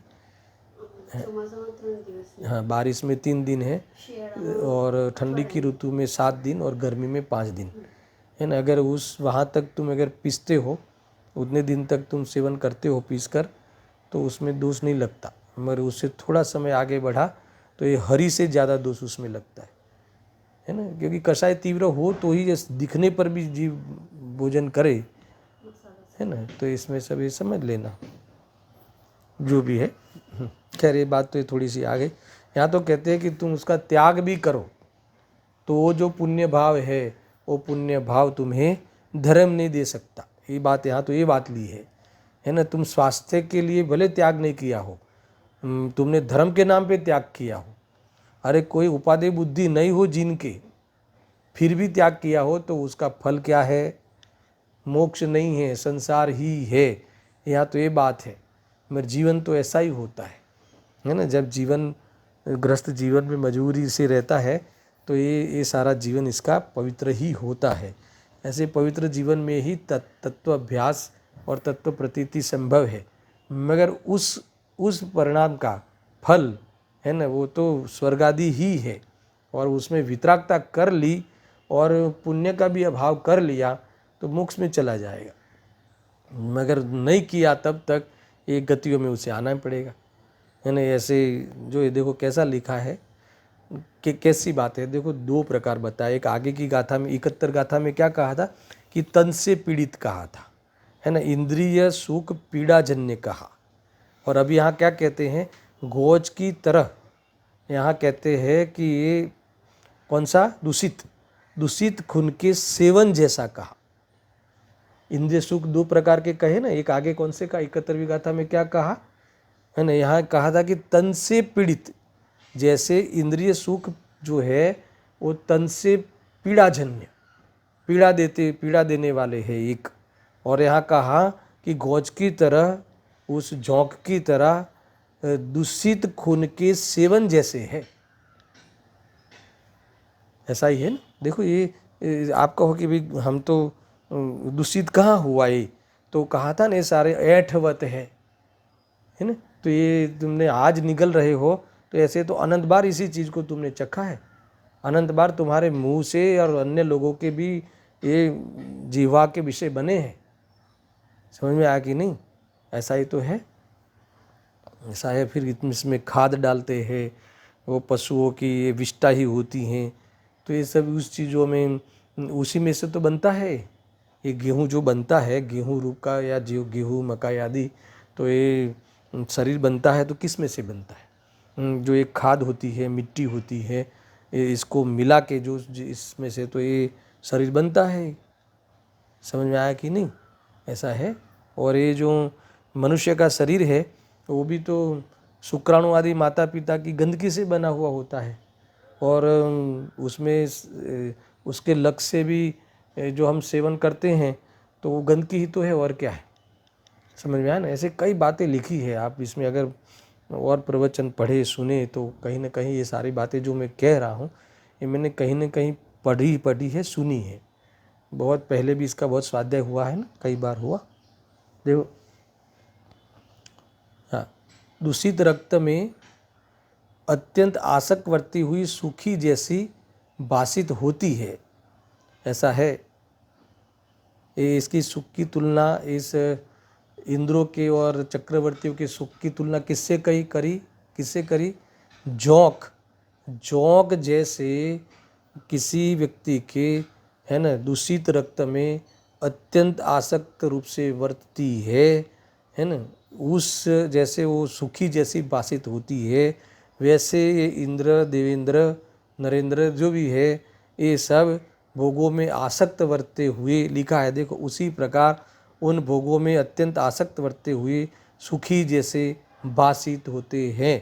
हाँ, बारिश में 3 दिन है, और ठंडी की ऋतु में 7 दिन, और गर्मी में 5 दिन है ना। अगर उस वहाँ तक तुम अगर पीसते हो, उतने दिन तक तुम सेवन करते हो पीस कर, तो उसमें दोष नहीं लगता। मगर उससे थोड़ा समय आगे बढ़ा तो ये हरी से ज़्यादा दोष उसमें लगता है ना। क्योंकि कषाय तीव्र हो तो ही दिखने पर भी जीव भोजन करे, है ना। तो इसमें सब ये समझ लेना जो भी है। खैर ये बात तो थोड़ी सी आ गई। यहाँ तो कहते हैं कि तुम उसका त्याग भी करो तो वो जो पुण्य भाव है, वो पुण्य भाव तुम्हें धर्म नहीं दे सकता। ये बात यहाँ तो ये बात ली है ना। तुम स्वास्थ्य के लिए भले त्याग नहीं किया हो, तुमने धर्म के नाम पे त्याग किया हो, अरे कोई उपादेय बुद्धि नहीं हो जिनके, फिर भी त्याग किया हो, तो उसका फल क्या है? मोक्ष नहीं है, संसार ही है। यहाँ तो ये बात है। मगर जीवन तो ऐसा ही होता है ना। जब जीवन ग्रस्त जीवन में मजबूरी से रहता है तो ये सारा जीवन इसका पवित्र ही होता है। ऐसे पवित्र जीवन में ही तत्व अभ्यास और तत्व प्रतीति संभव है। मगर उस परिणाम का फल है ना, वो तो स्वर्ग आदि ही है। और उसमें वितरागता कर ली और पुण्य का भी अभाव कर लिया तो मोक्ष में चला जाएगा। मगर नहीं किया तब तक एक गतियों में उसे आना पड़ेगा, है ना। ऐसे जो ये देखो कैसा लिखा है कि कैसी बात है। देखो 2 प्रकार बताए। एक आगे की गाथा में 71 गाथा में क्या कहा था कि तन से पीड़ित कहा था, है ना, इंद्रिय सुख पीड़ाजन्य कहा। और अब यहाँ क्या कहते हैं? गोज की तरह यहाँ कहते हैं कि ये कौन सा? दूषित खून के सेवन जैसा कहा। इंद्रिय सुख 2 प्रकार के कहे ना। एक आगे कौन से का 71वीं गाथा में क्या कहा, है ना, यहाँ कहा था कि तन से पीड़ित, जैसे इंद्रिय सुख जो है वो तन से पीड़ाजन्य, पीड़ा देने वाले है एक। और यहाँ कहा कि गौज की तरह, उस झोंक की तरह दूषित खून के सेवन जैसे है। ऐसा ही है ना। देखो ये आप कहो कि भाई हम तो दूषित कहाँ हुआ, ये तो कहा था ना ये सारे ऐठवत है ना। तो ये तुमने आज निगल रहे हो तो ऐसे तो अनंत बार इसी चीज़ को तुमने चखा है। अनंत बार तुम्हारे मुंह से और अन्य लोगों के भी ये जीवा के विषय बने हैं। समझ में आया कि नहीं? ऐसा ही तो है, ऐसा है। फिर इसमें खाद डालते हैं, वो पशुओं की ये विष्ठा ही होती हैं। तो ये सब उस चीज़ों में, उसी में से तो बनता है। ये गेहूँ जो बनता है, गेहूँ रूप का या जो गेहूँ मकाई आदि, तो ये शरीर बनता है तो किस में से बनता है? जो एक खाद होती है, मिट्टी होती है, इसको मिला के जो इसमें से तो ये शरीर बनता है। समझ में आया कि नहीं? ऐसा है। और ये जो मनुष्य का शरीर है वो भी तो शुक्राणु आदि माता पिता की गंदगी से बना हुआ होता है। और उसमें उसके लक्ष्य से भी जो हम सेवन करते हैं तो वो गंदगी ही तो है, और क्या है। समझ में आया ना? ऐसे कई बातें लिखी है। आप इसमें अगर और प्रवचन पढ़े सुने तो कहीं ना कहीं ये सारी बातें जो मैं कह रहा हूँ ये मैंने कहीं ना कहीं पढ़ी है, सुनी है। बहुत पहले भी इसका बहुत स्वाध्याय हुआ है ना, कई बार हुआ। देखो, हाँ, दूषित रक्त में अत्यंत आसक्तवर्ती हुई सूखी जैसी बासित होती है। ऐसा है। इसकी सुख की तुलना इस इंद्रों के और चक्रवर्तियों के सुख की तुलना किससे करी? जोंक जैसे किसी व्यक्ति के, है ना, दूषित रक्त में अत्यंत आसक्त रूप से वर्तती है ना, उस जैसे वो सुखी जैसी बासित होती है, वैसे ये इंद्र, देवेंद्र, नरेंद्र जो भी है ये सब भोगों में आसक्त वर्तते हुए, लिखा है देखो, उसी प्रकार उन भोगों में अत्यंत आसक्त वर्तते हुए सुखी जैसे बासित होते हैं।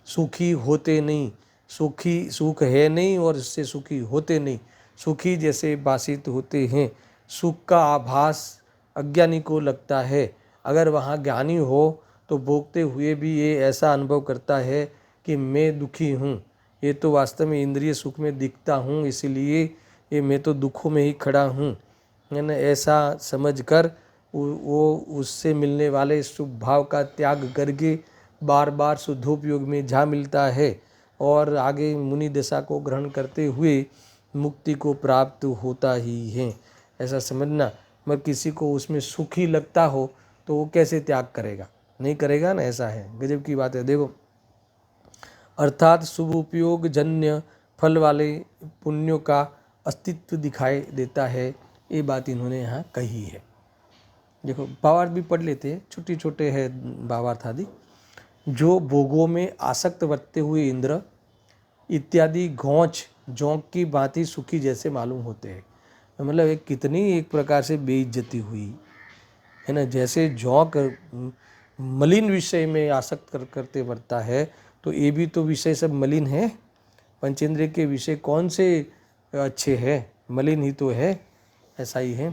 सुखी होते नहीं, सुख है नहीं और इससे सुखी होते नहीं, सुखी जैसे बासित होते हैं। सुख का आभास अज्ञानी को लगता है। अगर वहाँ ज्ञानी हो तो भोगते हुए भी ये ऐसा अनुभव करता है कि मैं दुखी हूँ, ये तो वास्तव में इंद्रिय सुख में दिखता हूँ, इसलिए ये मैं तो दुखों में ही खड़ा हूँ। है ना, ऐसा समझकर वो उससे मिलने वाले शुभ भाव का त्याग करके बार बार शुद्धोपयोग में जा मिलता है और आगे मुनि दशा को ग्रहण करते हुए मुक्ति को प्राप्त होता ही है, ऐसा समझना। मगर किसी को उसमें सुख ही लगता हो तो वो कैसे त्याग करेगा, नहीं करेगा ना, ऐसा है। गजब की बात है। देखो, अर्थात शुभ उपयोग जन्य फल वाले पुण्यों का अस्तित्व दिखाई देता है, ये बात इन्होंने यहाँ कही है। देखो भावार्थ भी पढ़ लेते हैं, छोटे छोटे है भावार्थ आदि। जो भोगों में आसक्त बरतते हुए इंद्र इत्यादि घोंच जोंक की भांति सुखी जैसे मालूम होते हैं। मतलब एक कितनी एक प्रकार से बेइज्जती हुई है ना। जैसे जोंक मलिन विषय में आसक्त करते बढ़ता है, तो ये भी तो विषय सब मलिन है। पंचेंद्रिय के विषय कौन से अच्छे हैं, मलिन ही तो है, ऐसा ही है।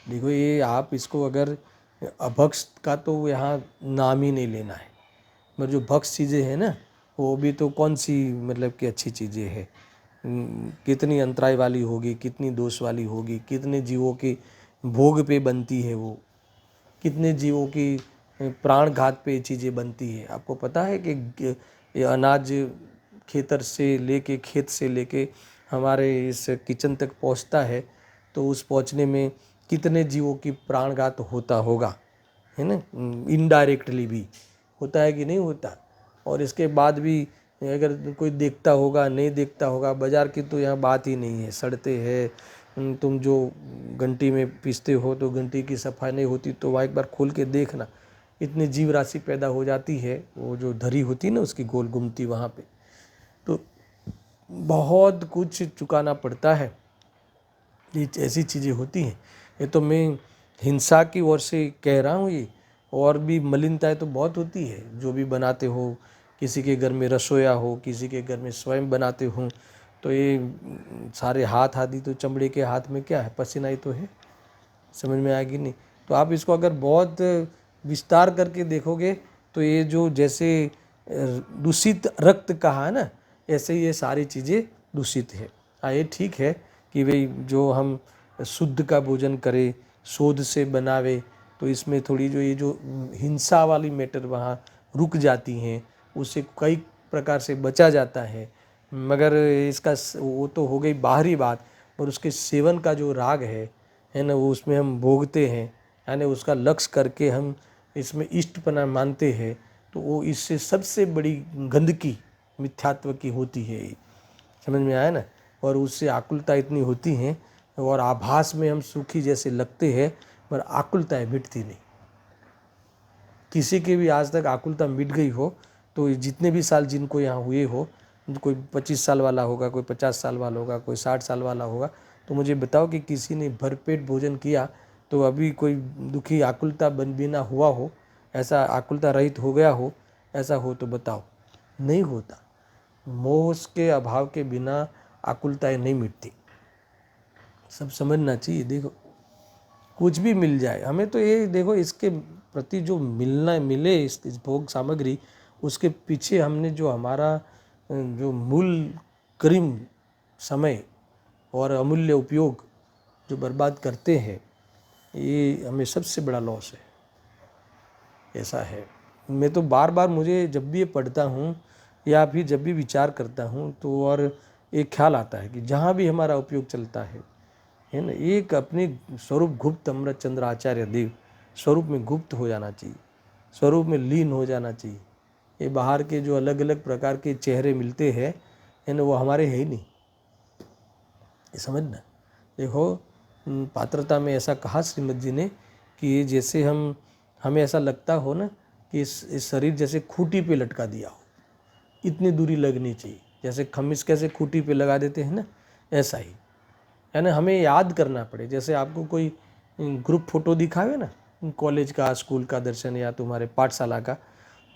देखो ये आप इसको अगर अभक्ष का तो यहाँ नाम ही नहीं लेना है, मगर जो भक्ष चीज़ें हैं ना, वो भी तो कौन सी मतलब कि अच्छी चीज़ें हैं। कितनी अंतराय वाली होगी, कितनी दोष वाली होगी, कितने जीवों के भोग पे बनती है वो, कितने जीवों की प्राण घात पे चीज़ें बनती है। आपको पता है कि ये अनाज खेतर से लेके, खेत से लेके हमारे इस किचन तक पहुंचता है, तो उस पहुंचने में कितने जीवों की प्राणघात होता होगा, है ना। इनडायरेक्टली भी होता है कि नहीं होता। और इसके बाद भी अगर कोई देखता होगा, नहीं देखता होगा, बाज़ार की तो यहाँ बात ही नहीं है, सड़ते हैं। तुम जो घंटी में पीसते हो तो घंटी की सफाई नहीं होती, तो वहाँ एक बार खोल के देखना, इतनी जीव राशि पैदा हो जाती है। वो जो धरी होती है ना उसकी गोल घूमती वहाँ पे, तो बहुत कुछ चुकाना पड़ता है। ये ऐसी चीज़ें होती हैं। ये तो मैं हिंसा की ओर से कह रहा हूँ। ये और भी मलिनताएँ तो बहुत होती है। जो भी बनाते हो, किसी के घर में रसोया हो, किसी के घर में स्वयं बनाते हो, तो ये सारे हाथ आदि तो चमड़े के हाथ में क्या है, पसीना ही तो है। समझ में आएगी नहीं। तो आप इसको अगर बहुत विस्तार करके देखोगे तो ये जो जैसे दूषित रक्त कहा है ना, ऐसे ये सारी चीज़ें दूषित है। हाँ ये ठीक है कि भाई जो हम शुद्ध का भोजन करें, शोध से बनावे, तो इसमें थोड़ी जो ये जो हिंसा वाली मैटर वहाँ रुक जाती हैं, उससे कई प्रकार से बचा जाता है। मगर इसका वो तो हो गई बाहरी बात, और उसके सेवन का जो राग है ना, वो उसमें हम भोगते हैं, यानी उसका लक्ष्य करके हम इसमें इष्टपना मानते हैं, तो वो इससे सबसे बड़ी गंदगी मिथ्यात्व की होती है। समझ में आया ना। और उससे आकुलता इतनी होती हैं, और आभास में हम सुखी जैसे लगते हैं, पर आकुलताएं मिटती नहीं। किसी के भी आज तक आकुलता मिट गई हो तो जितने भी साल जिनको यहाँ हुए हो, कोई 25 साल वाला होगा, कोई 50 साल वाला होगा, कोई 60 साल वाला होगा, तो मुझे बताओ कि किसी ने भरपेट भोजन किया तो अभी कोई दुखी आकुलता बिना हुआ हो, ऐसा आकुलता रहित हो गया हो, ऐसा हो तो बताओ। नहीं होता। मोह के अभाव के बिना आकुलताएं नहीं मिटती। सब समझना चाहिए। देखो कुछ भी मिल जाए हमें, तो ये देखो इसके प्रति जो मिलना मिले इस भोग सामग्री, उसके पीछे हमने जो हमारा जो मूल करीम समय और अमूल्य उपयोग जो बर्बाद करते हैं, ये हमें सबसे बड़ा लॉस है। ऐसा है। मैं तो बार बार मुझे जब भी ये पढ़ता हूँ या फिर जब भी विचार करता हूँ, तो और एक ख्याल आता है कि जहाँ भी हमारा उपयोग चलता है ना, एक अपने स्वरूप गुप्त अमृत चंद्र आचार्य देव स्वरूप में गुप्त हो जाना चाहिए, स्वरूप में लीन हो जाना चाहिए। ये बाहर के जो अलग अलग प्रकार के चेहरे मिलते हैं है ना, वो हमारे है ही नहीं, ये समझना। देखो पात्रता में ऐसा कहा श्रीमद जी ने कि ये जैसे हमें ऐसा लगता हो ना कि इस शरीर जैसे खूंटी पे लटका दिया हो, इतनी दूरी लगनी चाहिए। जैसे खमीस कैसे खूंटी पे लगा देते हैं ना, ऐसा ही यानी हमें याद करना पड़े। जैसे आपको कोई ग्रुप फोटो दिखावे ना, कॉलेज का, स्कूल का दर्शन या तुम्हारे पाठशाला का,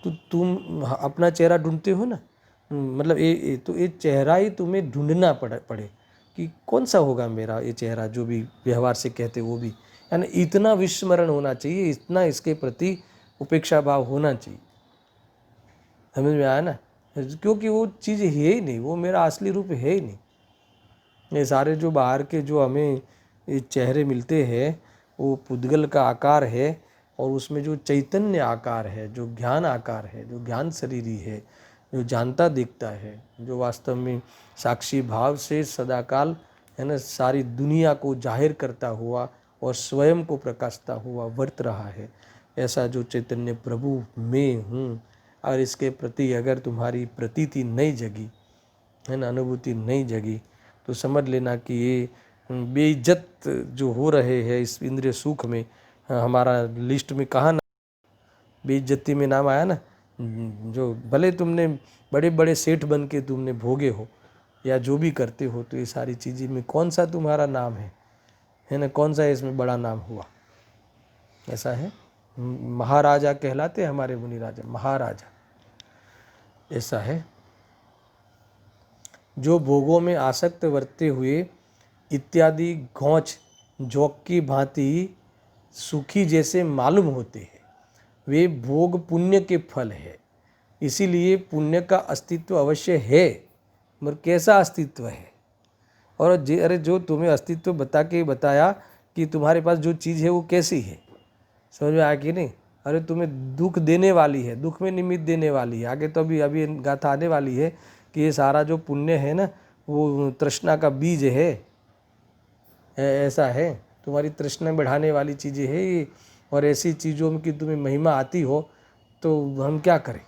तो तुम अपना चेहरा ढूंढते हो ना, मतलब ये चेहरा ही तुम्हें ढूंढना पड़े कि कौन सा होगा मेरा ये चेहरा, जो भी व्यवहार से कहते वो भी, यानी इतना विस्मरण होना चाहिए, इतना इसके प्रति उपेक्षा भाव होना चाहिए। समझ में आया ना। क्योंकि वो चीज़ है ही नहीं, वो मेरा असली रूप है ही नहीं। ये सारे जो बाहर के जो हमें ये चेहरे मिलते हैं वो पुद्गल का आकार है, और उसमें जो चैतन्य आकार है, जो ज्ञान आकार है, जो ज्ञान शरीरी है, जो जानता दिखता है, जो वास्तव में साक्षी भाव से सदाकाल है ना सारी दुनिया को जाहिर करता हुआ और स्वयं को प्रकाशता हुआ वर्त रहा है, ऐसा जो चैतन्य प्रभु मैं हूँ। और इसके प्रति अगर तुम्हारी प्रतीति नहीं जगी है ना, अनुभूति नहीं जगी, तो समझ लेना कि ये बेइज्जत जो हो रहे हैं इस इंद्रिय सुख में, हमारा लिस्ट में कहाँ ना बेइज्जती में नाम आया ना, जो भले तुमने बड़े बड़े सेठ बन के तुमने भोगे हो या जो भी करते हो, तो ये सारी चीज़ें में कौन सा तुम्हारा नाम है ना, कौन सा इसमें बड़ा नाम हुआ? ऐसा है, महाराजा कहलाते हमारे मुनि राजा, महाराजा ऐसा है। जो भोगों में आसक्त वर्ते हुए इत्यादि घोंच जोक की भांति सुखी जैसे मालूम होते हैं, वे भोग पुण्य के फल है। इसीलिए पुण्य का अस्तित्व अवश्य है, मगर कैसा अस्तित्व है? और अरे जो तुम्हें अस्तित्व बताया कि तुम्हारे पास जो चीज़ है वो कैसी है, समझ में आया कि नहीं? अरे तुम्हें दुख देने वाली है, दुख में निमित्त देने वाली है। आगे तो अभी गाथा आने वाली है कि ये सारा जो पुण्य है ना वो तृष्णा का बीज है, ऐसा है, तुम्हारी तृष्णा बढ़ाने वाली चीज़ें है ये। और ऐसी चीज़ों में कि तुम्हें महिमा आती हो तो हम क्या करें?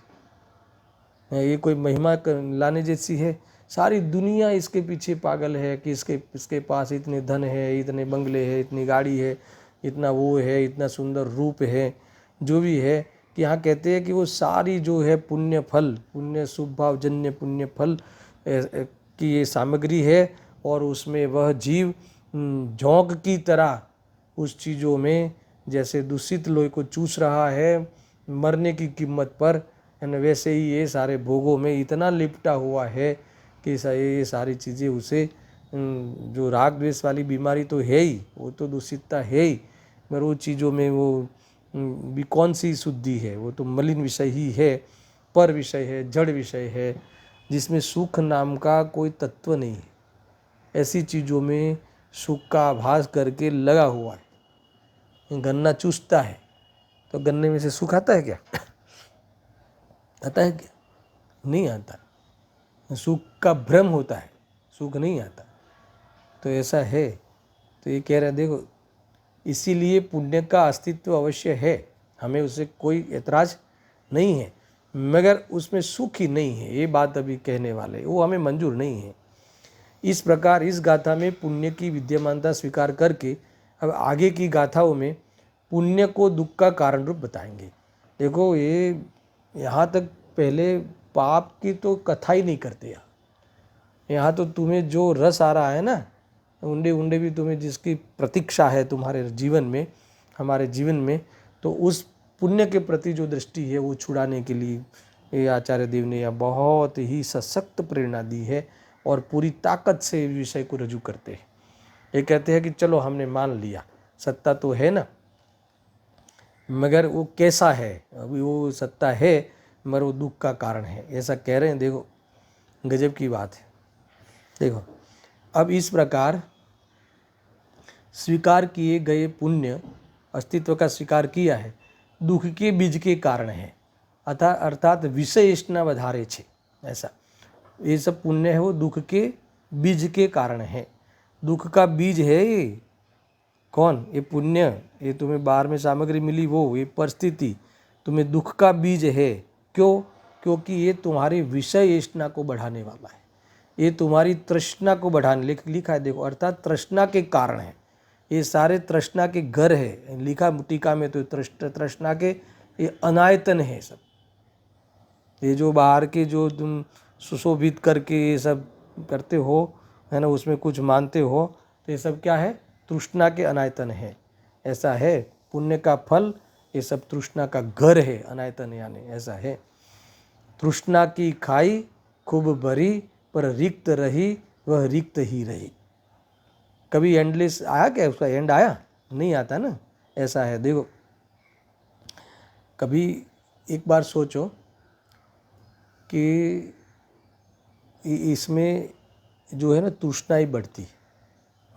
ये कोई महिमा लाने जैसी है? सारी दुनिया इसके पीछे पागल है कि इसके पास इतने धन है, इतने बंगले हैं, इतनी गाड़ी है, इतना वो है, इतना सुंदर रूप है, जो भी है, कि यहाँ कहते हैं कि वो सारी जो है पुण्य फल, पुण्य शुभ भाव जन्य पुण्य फल की ये सामग्री है। और उसमें वह जीव झोंक की तरह उस चीज़ों में जैसे दूषित लोहे को चूस रहा है मरने की कीमत पर, वैसे ही ये सारे भोगों में इतना लिपटा हुआ है कि ये सारी चीज़ें उसे जो राग द्वेष वाली बीमारी तो है ही, वो तो दूषितता है ही, मगर वो चीज़ों में वो भी कौन सी शुद्धि है? वो तो मलिन विषय ही है, पर विषय है, जड़ विषय है, जिसमें सुख नाम का कोई तत्व नहीं है। ऐसी चीज़ों में सुख का आभास करके लगा हुआ है। गन्ना चूसता है तो गन्ने में से सुख आता है क्या? आता है क्या? नहीं आता। सुख का भ्रम होता है, सुख नहीं आता। तो ऐसा है। तो ये कह रहे हैं देखो, इसीलिए पुण्य का अस्तित्व अवश्य है, हमें उससे कोई ऐतराज नहीं है, मगर उसमें सुख ही नहीं है, ये बात अभी कहने वाले, वो हमें मंजूर नहीं है। इस प्रकार इस गाथा में पुण्य की विद्यमानता स्वीकार करके अब आगे की गाथाओं में पुण्य को दुख का कारण रूप बताएंगे। देखो ये यहाँ तक पहले पाप की तो कथा ही नहीं करते। यहाँ तो तुम्हें जो रस आ रहा है ना, उंडे उंडे भी तुम्हें जिसकी प्रतीक्षा है तुम्हारे जीवन में, हमारे जीवन में, तो उस पुण्य के प्रति जो दृष्टि है वो छुड़ाने के लिए ये आचार्य देव ने यह बहुत ही सशक्त प्रेरणा दी है और पूरी ताकत से विषय को रजू करते हैं। ये कहते हैं कि चलो हमने मान लिया सत्ता तो है ना, मगर वो कैसा है? अभी वो सत्ता है मगर वो दुख का कारण है, ऐसा कह रहे हैं। देखो गजब की बात है। देखो अब इस प्रकार स्वीकार किए गए पुण्य अस्तित्व का स्वीकार किया है, दुख के बीज के कारण है, अर्थात विषय इष्टना बधारे छे। ऐसा ये सब पुण्य है वो दुख के बीज के कारण है। दुख का बीज है ये कौन? ये पुण्य। ये तुम्हें बाहर में सामग्री मिली वो, ये परिस्थिति तुम्हें दुख का बीज है। क्यों? क्योंकि ये तुम्हारी विषय इष्टना को बढ़ाने वाला है, ये तुम्हारी तृष्णा को बढ़ाने लिखा है। देखो अर्थात तृष्णा के कारण है, ये सारे तृष्णा के घर है। लिखा टीका में तो तृष्णा के ये अनायतन है सब। ये जो बाहर के जो तुम सुशोभित करके ये सब करते हो है ना, उसमें कुछ मानते हो, तो ये सब क्या है? तृष्णा के अनायतन है। ऐसा है पुण्य का फल, ये सब तृष्णा का घर है, अनायतन यानी ऐसा है। तृष्णा की खाई खूब भरी, पर रिक्त रही वह रिक्त ही रही। कभी एंडलेस आया क्या? उसका एंड आया? नहीं आता ना, ऐसा है। देखो कभी एक बार सोचो कि इसमें जो है ना तृष्णा ही बढ़ती है,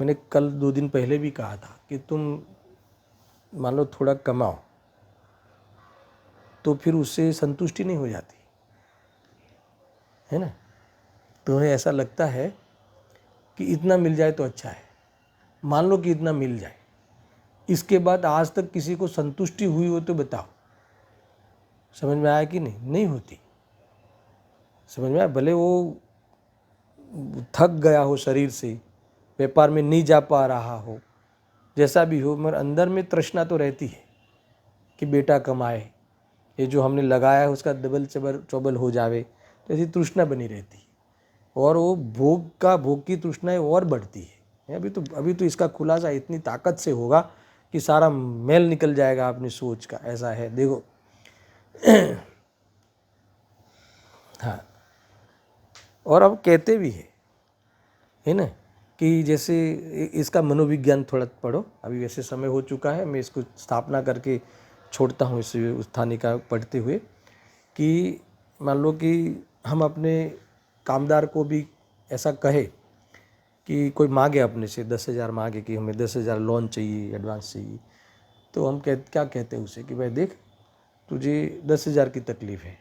मैंने कल 2 दिन पहले भी कहा था कि तुम मान लो थोड़ा कमाओ तो फिर उससे संतुष्टि नहीं हो जाती है ना। तुम्हें ऐसा लगता है कि इतना मिल जाए तो अच्छा है। मान लो कि इतना मिल जाए, इसके बाद आज तक किसी को संतुष्टि हुई हो तो बताओ। समझ में आया कि नहीं? नहीं होती। समझ में आया? भले वो थक गया हो शरीर से, व्यापार में नहीं जा पा रहा हो, जैसा भी हो, मगर अंदर में तृष्णा तो रहती है कि बेटा कमाए, ये जो हमने लगाया है उसका डबल चौबल हो जावे, तो ऐसी तृष्णा बनी रहती है। और वो भोग की तृष्णाएं और बढ़ती है। अभी तो इसका खुलासा इतनी ताकत से होगा कि सारा मैल निकल जाएगा अपनी सोच का। ऐसा है, देखो। हाँ, और अब कहते भी है ना कि जैसे इसका मनोविज्ञान थोड़ा पढ़ो। अभी वैसे समय हो चुका है, मैं इसको स्थापना करके छोड़ता हूँ इस उत्थानी का पढ़ते हुए, कि मान लो कि हम अपने कामदार को भी ऐसा कहे कि कोई मांगे अपने से 10,000 मांगे कि हमें 10,000 लोन चाहिए, एडवांस चाहिए, तो हम क्या कहते हैं उसे कि भाई देख, तुझे 10,000 की तकलीफ़ है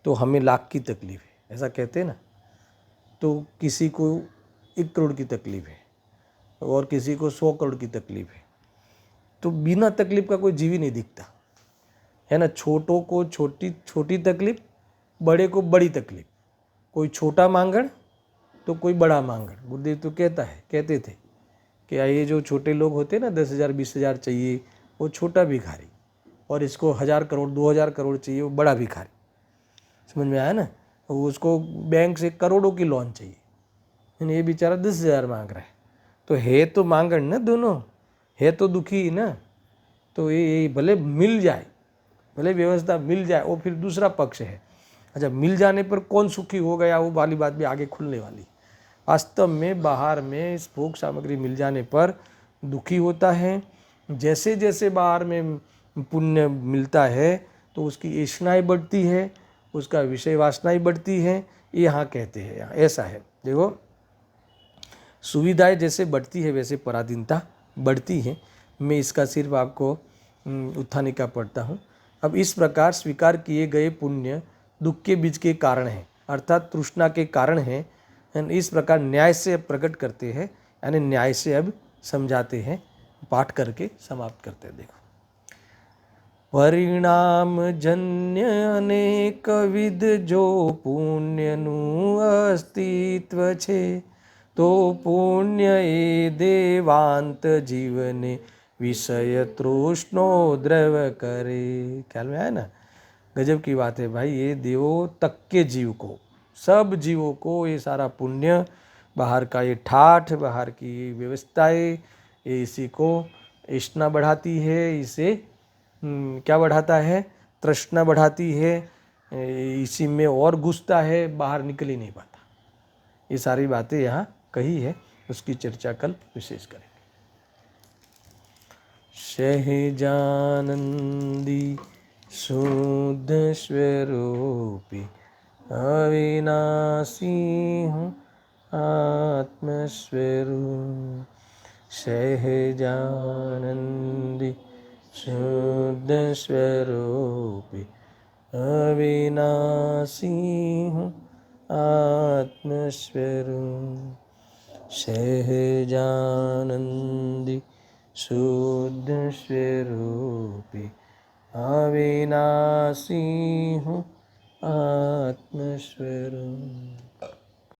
तो हमें लाख की तकलीफ़ है, ऐसा कहते हैं ना। तो किसी को 1 करोड़ की तकलीफ़ है और किसी को 100 करोड़ की तकलीफ़ है, तो बिना तकलीफ़ का कोई जीव ही नहीं दिखता है ना। छोटों को छोटी तकलीफ़, बड़े को बड़ी तकलीफ़, कोई छोटा मांगण तो कोई बड़ा मांगण। गुरुदेव तो कहते थे कि ये जो छोटे लोग होते हैं ना, 10,000 20,000 चाहिए वो छोटा भिखारी, और इसको 1,000 करोड़ 2,000 करोड़ चाहिए वो बड़ा भिखारी। समझ में आया ना? उसको बैंक से करोड़ों की लोन चाहिए, ये बेचारा 10,000 मांग रहा है। तो है तो मांगण ना, दोनों है तो दुखी ना। तो ये भले मिल जाए, भले व्यवस्था मिल जाए, वो फिर दूसरा पक्ष है। अच्छा, मिल जाने पर कौन सुखी हो गया, वो वाली बात भी आगे खुलने वाली। वास्तव में बाहर में इस भोग सामग्री मिल जाने पर दुखी होता है। जैसे जैसे बाहर में पुण्य मिलता है तो उसकी इच्छाएं बढ़ती है, उसका विषय वासनाएं बढ़ती है। ये यहाँ कहते हैं, यहाँ ऐसा है। देखो, सुविधाएं जैसे बढ़ती है वैसे पराधीनता बढ़ती है। मैं इसका सिर्फ आपको उत्थानी का पढ़ता हूँ। अब इस प्रकार स्वीकार किए गए पुण्य दुख के बीज के कारण हैं, अर्थात तृष्णा के कारण हैं। इस प्रकार न्याय से प्रकट करते हैं, यानी न्याय से अब समझाते हैं। पाठ करके समाप्त करते हैं। देखो, परिणाम जन्य अनेक विध जो पुण्यનું अस्तित्व છે, तो पुण्य ए देवांत जीवने विषय तृष्णो द्रव करे। ख्याल में आया ना? गजब की बात है भाई। ये देवों तक के जीव को, सब जीवों को ये सारा पुण्य, बाहर का ये ठाठ, बाहर की व्यवस्थाएं, ये इसी को इष्टना बढ़ाती है, इसे क्या बढ़ाता है? तृष्णा बढ़ाती है, इसी में और घुसता है, बाहर निकल ही नहीं पाता। ये सारी बातें यहाँ कही है, उसकी चर्चा कल विशेष करेंगे। सहजानंदी शुद्ध स्वरूपी अविनाशी हूँ आत्मस्वरूप। सहजानंदी शुद्ध स्वरूपी अविनाशी हूँ आत्मस्वरूप। सहजानंदी शुद्ध स्वरूपी अविनाशी हूँ आत्मस्वरूप।